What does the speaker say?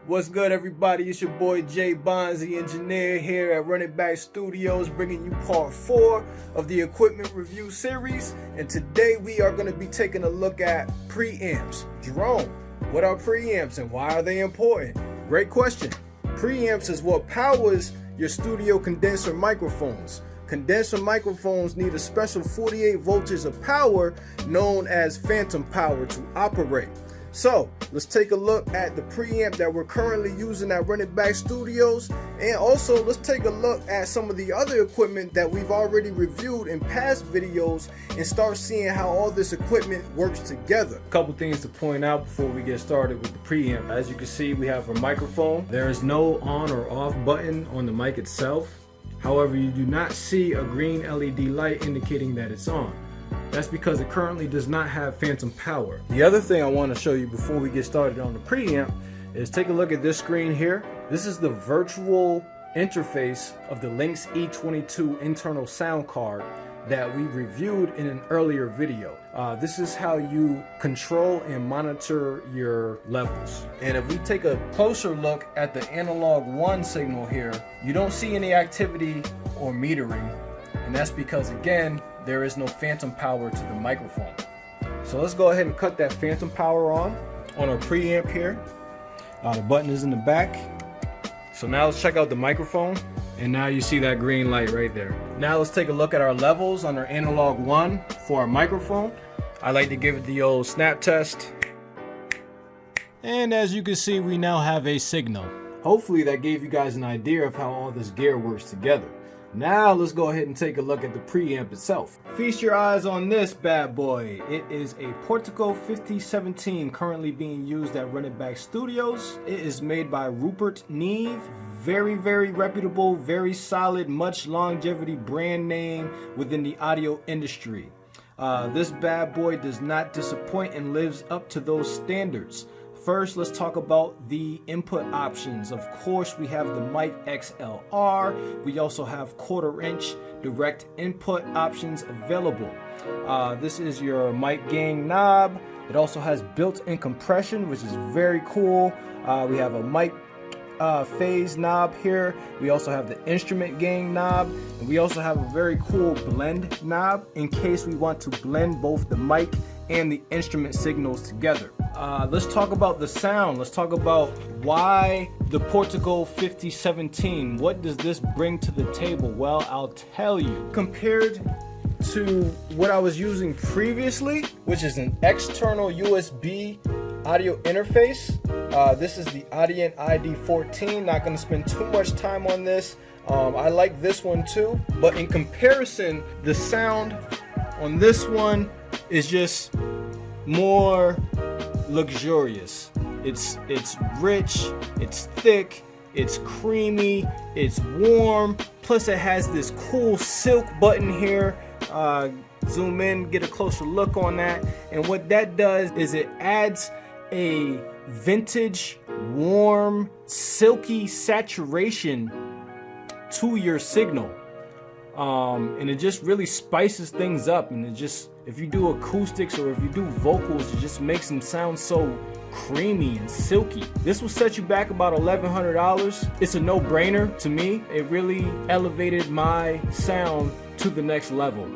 What's good, everybody? It's your boy Jay Bonds, the engineer, here at Run It Back Studios, bringing you part 4 of the equipment review series. And today we are going to be taking a look at preamps. Jerome, what are preamps and why are they important? Great question. Preamps is what powers your studio condenser microphones. Condenser microphones need a special 48 voltage of power known as phantom power to operate. So let's take a look at the preamp that we're currently using at Run It Back Studios, and also let's take a look at some of the other equipment that we've already reviewed in past videos and start seeing how all this equipment works together. A couple things to point out before we get started with the preamp. As you can see, we have a microphone. There is no on or off button on the mic itself. However, you do not see a green LED light indicating that it's on. That's because it currently does not have phantom power. The other thing I want to show you before we get started on the preamp is take a look at this screen here. This is the virtual interface of the Lynx E22 internal sound card that we reviewed in an earlier video. This is how you control and monitor your levels. And if we take a closer look at the analog 1 signal here, you don't see any activity or metering. And that's because, again, there is no phantom power to the microphone. So let's go ahead and cut that phantom power on our preamp here. The button is in the back. So now let's check out the microphone. And now you see that green light right there. Now let's take a look at our levels on our analog 1 for our microphone. I like to give it the old snap test. And as you can see, we now have a signal. Hopefully that gave you guys an idea of how all this gear works together. Now let's go ahead and take a look at the preamp itself. Feast your eyes on this bad boy. It is a Portico 5017 currently being used at Run It Back Studios. It is made by Rupert Neve. Very reputable, very solid, much longevity brand name within the audio industry. This bad boy does not disappoint and lives up to those standards. First, let's talk about the input options. Of course, we have the mic XLR. We also have 1/4 inch direct input options available. This is your mic gain knob. It also has built-in compression, which is very cool. We have a mic phase knob here. We also have the instrument gain knob, and we also have a very cool blend knob in case we want to blend both the mic and the instrument signals together. Let's talk about the sound. Let's talk about why the Portico 5017. What does this bring to the table? Well, I'll tell you. Compared to what I was using previously, which is an external USB audio interface, this is the Audient ID14. Not going to spend too much time on this. I like this one too, but in comparison, the sound on this one is just more luxurious. It's rich, it's thick, it's creamy, it's warm, plus it has this cool silk button here. Zoom in, get a closer look on that, and what that does is it adds a vintage, warm, silky saturation to your signal. And it just really spices things up, and it just, if you do acoustics or if you do vocals, it just makes them sound so creamy and silky. This will set you back about $1,100. It's a no-brainer to me. It really elevated my sound to the next level.